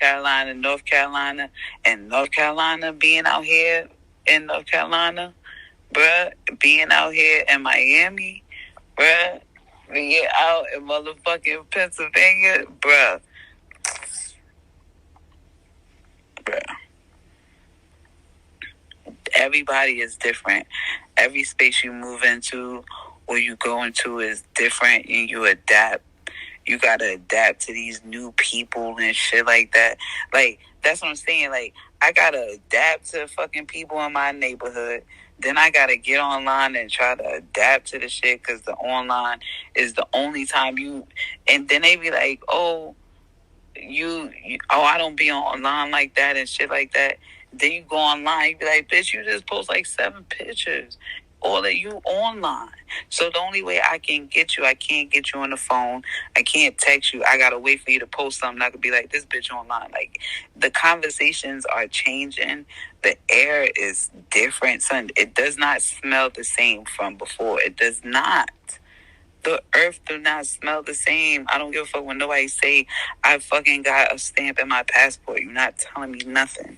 Carolina, North Carolina, and North Carolina being out here in North Carolina, bruh, being out here in Miami, bruh, being out in motherfucking Pennsylvania, bruh. Everybody is different. Every space you move into or you go into is different, and you adapt. You gotta adapt to these new people and shit like that. Like, that's what I'm saying. Like, I gotta adapt to fucking people in my neighborhood. Then I gotta get online and try to adapt to the shit, because the online is the only time you. And then they be like, oh, I don't be online like that and shit like that. Then you go online, you be like, bitch, you just post like 7 pictures. All of you online. So the only way I can get you, I can't get you on the phone. I can't text you. I gotta wait for you to post something. I could be like, this bitch online. Like, the conversations are changing. The air is different. Son, it does not smell the same from before. It does not. The earth do not smell the same. I don't give a fuck when nobody say I fucking got a stamp in my passport. You're not telling me nothing.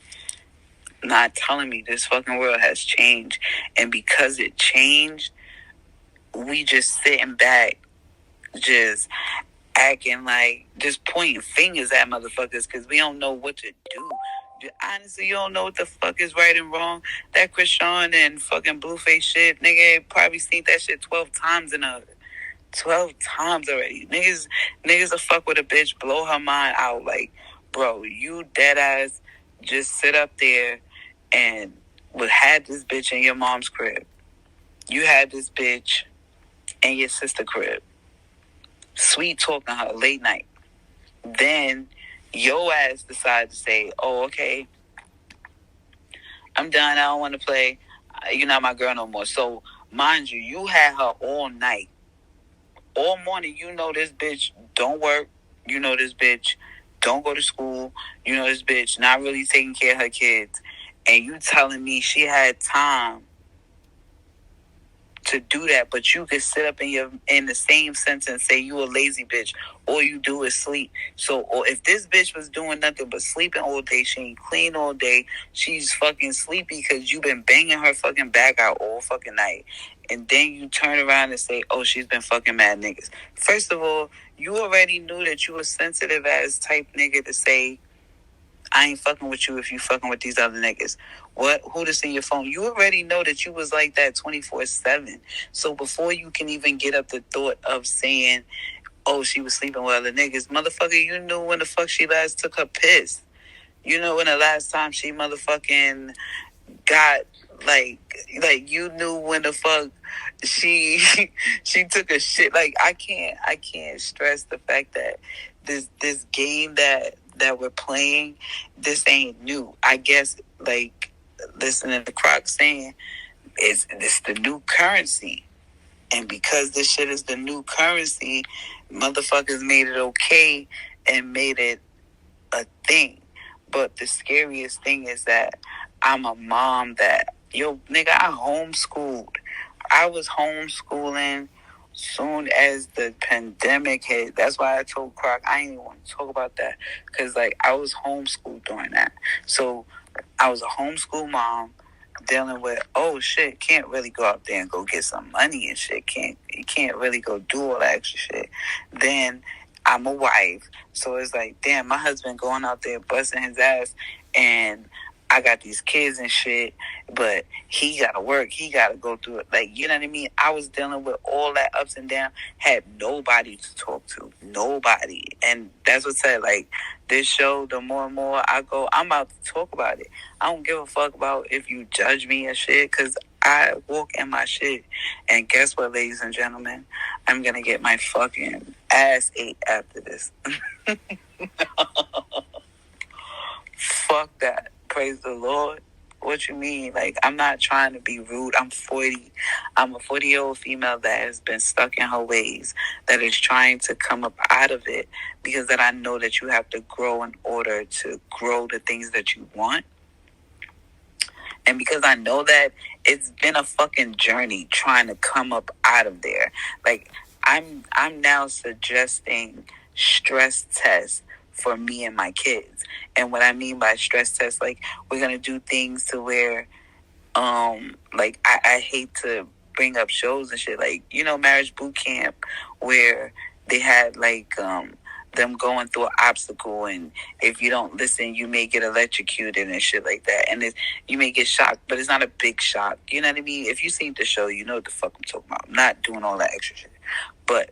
Not telling me this fucking world has changed. And because it changed, we just sitting back, just acting like, just pointing fingers at motherfuckers because we don't know what to do. Honestly, you don't know what the fuck is right and wrong. That Krishan and fucking Blueface shit, nigga, probably seen that shit 12 times in a 12 times already. Niggas will fuck with a bitch, blow her mind out. Like, bro, you dead ass just sit up there and had this bitch in your mom's crib. You had this bitch in your sister crib. Sweet talking her late night. Then your ass decided to say, oh, okay, I'm done. I don't want to play. You're not my girl no more. So, mind you, you had her all night. All morning, you know this bitch don't work. You know this bitch don't go to school. You know this bitch not really taking care of her kids. And you telling me she had time to do that, but you could sit up in the same sentence say you a lazy bitch. All you do is sleep. So, or if this bitch was doing nothing but sleeping all day, she ain't clean all day, she's fucking sleepy because you been banging her fucking back out all fucking night. And then you turn around and say, oh, she's been fucking mad niggas. First of all, you already knew that you a sensitive ass type nigga to say, I ain't fucking with you if you fucking with these other niggas. What? Who this in your phone? You already know that you was like that 24/7. So before you can even get up the thought of saying, oh, she was sleeping with other niggas, motherfucker, you knew when the fuck she last took her piss. You know when the last time she motherfucking got like you knew when the fuck she took a shit. Like, I can't stress the fact that this game that we're playing, this ain't new. I guess, like, listening to Croc saying, this the new currency. And because this shit is the new currency, motherfuckers made it okay and made it a thing. But the scariest thing is that I'm a mom that, yo, nigga, I homeschooled. I was homeschooling soon as the pandemic hit. That's why I told Croc I didn't even want to talk about that, because, like, I was homeschooled during that. So I was a homeschool mom dealing with, oh shit, can't really go out there and go get some money and shit. You can't really go do all that extra shit. Then I'm a wife, so it's like, damn, my husband going out there busting his ass, and I got these kids and shit, but he gotta work, he gotta go through it. Like, you know what I mean? I was dealing with all that ups and downs, had nobody to talk to, nobody. And that's what said, like, this show, the more and more I go, I'm about to talk about it. I don't give a fuck about if you judge me and shit, because I walk in my shit. And guess what, ladies and gentlemen? I'm gonna get my fucking ass ate after this. Fuck that. Praise the Lord. What you mean? Like, I'm not trying to be rude. I'm 40. I'm a 40-year-old female that has been stuck in her ways, that is trying to come up out of it, because that I know that you have to grow in order to grow the things that you want. And because I know that it's been a fucking journey trying to come up out of there. Like, I'm now suggesting stress tests for me and my kids. And what I mean by stress test, like, we're gonna do things to where, like, I hate to bring up shows and shit, like, Marriage Boot Camp, where they had, like, them going through an obstacle, and if you don't listen, you may get electrocuted and shit like that, and you may get shocked, but it's not a big shock. You know what I mean? If you seen the show, you know what the fuck I'm talking about. I'm not doing all that extra shit, but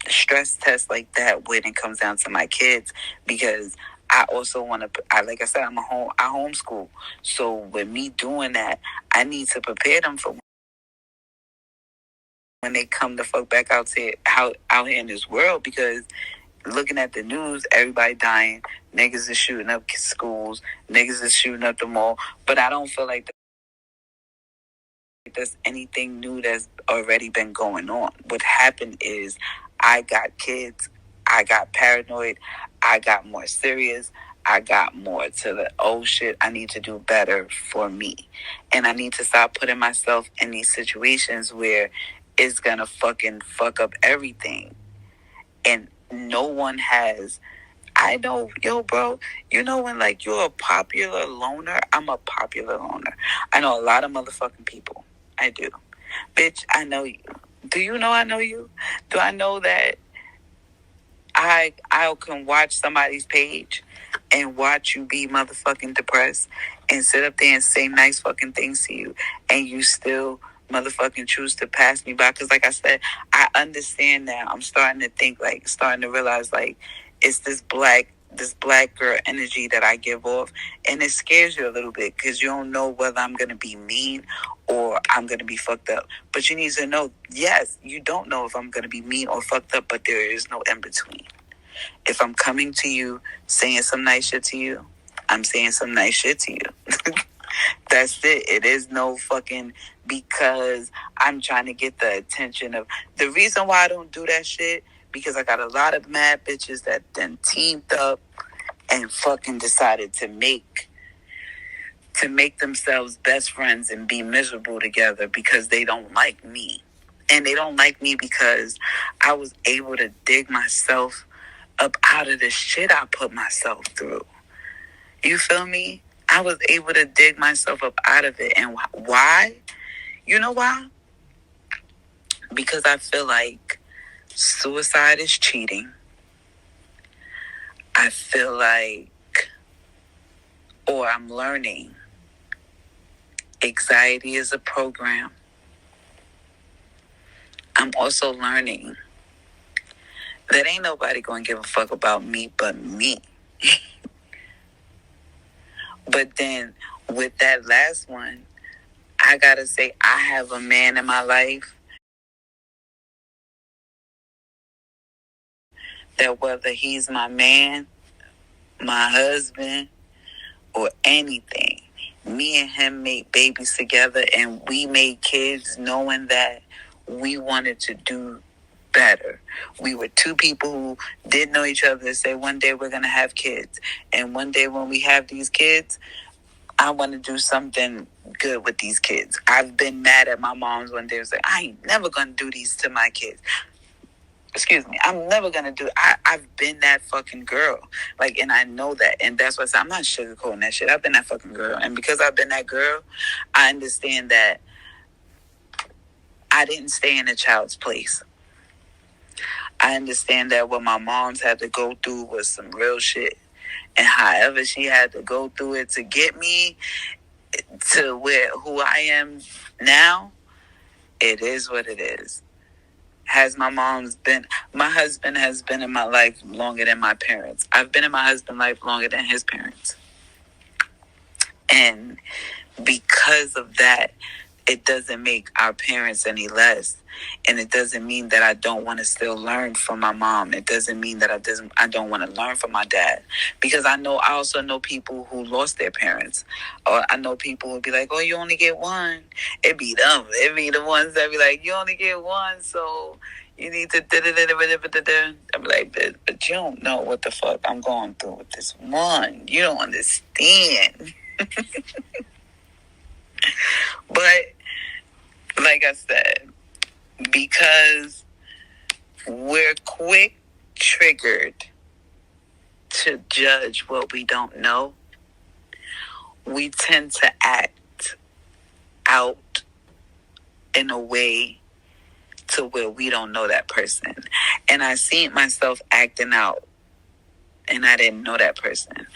stress tests like that when it comes down to my kids, because I also want to. Like I said, I homeschool, so with me doing that, I need to prepare them for when they come the fuck back out here in this world, because looking at the news, everybody dying, niggas is shooting up schools, niggas is shooting up the mall, but I don't feel like there's anything new that's already been going on. What happened is I got kids, I got paranoid, I got more serious, I got more to the, oh shit, I need to do better for me. And I need to stop putting myself in these situations where it's gonna fucking fuck up everything. And no one has. I know, yo, bro, when, like, you're a popular loner, I'm a popular loner. I know a lot of motherfucking people. I do. Bitch, I know you. Do you know I know you? Do I know that I can watch somebody's page and watch you be motherfucking depressed and sit up there and say nice fucking things to you, and you still motherfucking choose to pass me by? Because, like I said, I understand now. I'm starting to realize, like, it's this black girl energy that I give off, and it scares you a little bit because you don't know whether I'm going to be mean or I'm going to be fucked up. But you need to know, yes, you don't know if I'm going to be mean or fucked up, but there is no in between. If I'm coming to you saying some nice shit to you, I'm saying some nice shit to you. That's it. It is no fucking because I'm trying to get the attention of. The reason why I don't do that shit, because I got a lot of mad bitches that then teamed up and fucking decided to make themselves best friends and be miserable together because they don't like me. And they don't like me because I was able to dig myself up out of the shit I put myself through. You feel me? I was able to dig myself up out of it. And why? You know why? Because I feel like suicide is cheating. I feel like, or I'm learning, anxiety is a program. I'm also learning that ain't nobody gonna give a fuck about me but me. But then with that last one, I gotta say, I have a man in my life that, whether he's my man, my husband, or anything, me and him made babies together, and we made kids knowing that we wanted to do better. We were two people who did know each other and say, one day we're going to have kids. And one day when we have these kids, I want to do something good with these kids. I've been mad at my moms one day and say, I ain't never going to do these to my kids. Excuse me, I'm never going to do it. I've been that fucking girl. Like, and I know that. And that's why I say, I'm not sugarcoating that shit. I've been that fucking girl. And because I've been that girl, I understand that I didn't stay in a child's place. I understand that what my mom's had to go through was some real shit. And however she had to go through it to get me to who I am now, it is what it is. Has my husband has been in my life longer than my parents. I've been in my husband's life longer than his parents. And because of that, it doesn't make our parents any less. And it doesn't mean that I don't want to still learn from my mom. It doesn't mean that I don't want to learn from my dad. Because I also know people who lost their parents. Or I know people who be like, oh, you only get one. It be them. It be the ones that be like, you only get one, so you need to I'm like, but you don't know what the fuck I'm going through with this one. You don't understand. But like I said, because we're quick triggered to judge what we don't know, we tend to act out in a way to where we don't know that person. And I seen myself acting out and I didn't know that person.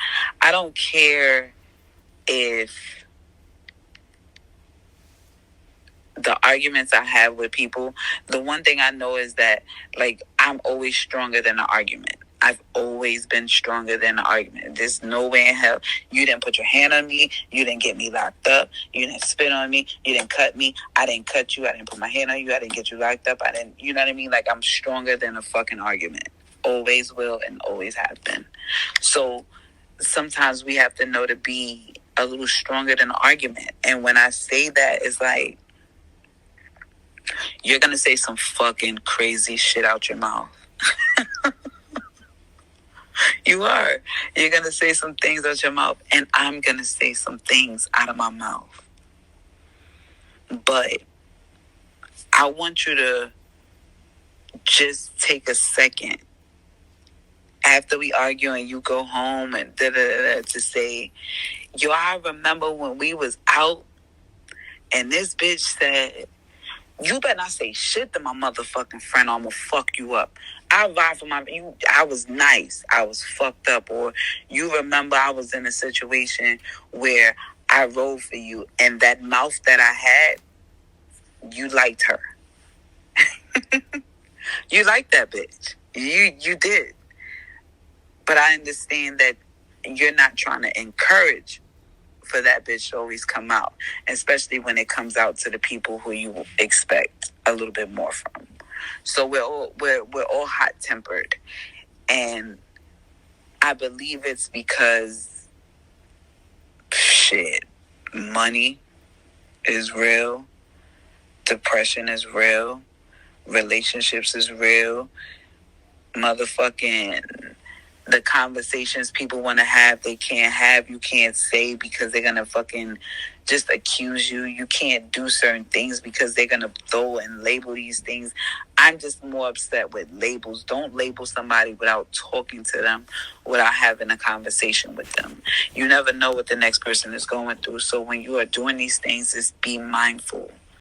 I don't care if the arguments I have with people, the one thing I know is that, like, I'm always stronger than an argument. I've always been stronger than an argument. There's no way in hell. You didn't put your hand on me. You didn't get me locked up. You didn't spit on me. You didn't cut me. I didn't cut you. I didn't put my hand on you. I didn't get you locked up. I didn't, you know what I mean? Like, I'm stronger than a fucking argument. Always will and always have been. So sometimes we have to know to be a little stronger than an argument. And when I say that, it's like, you're going to say some fucking crazy shit out your mouth. You are. You're going to say some things out your mouth, and I'm going to say some things out of my mouth. But I want you to just take a second after we argue and you go home and to say, yo, I remember when we was out and this bitch said, you better not say shit to my motherfucking friend or I'm gonna fuck you up. I ride for I was nice. I was fucked up. Or you remember I was in a situation where I rode for you and that mouth that I had, you liked her. You liked that bitch. You did. But I understand that you're not trying to encourage for that bitch to always come out, especially when it comes out to the people who you expect a little bit more from. So we're all hot tempered, and I believe it's because shit, money is real, depression is real, relationships is real, motherfucking the conversations people want to have, they can't have, you can't say because they're going to fucking just accuse you. You can't do certain things because they're going to throw and label these things. I'm just more upset with labels. Don't label somebody without talking to them, without having a conversation with them. You never know what the next person is going through. So when you are doing these things, just be mindful.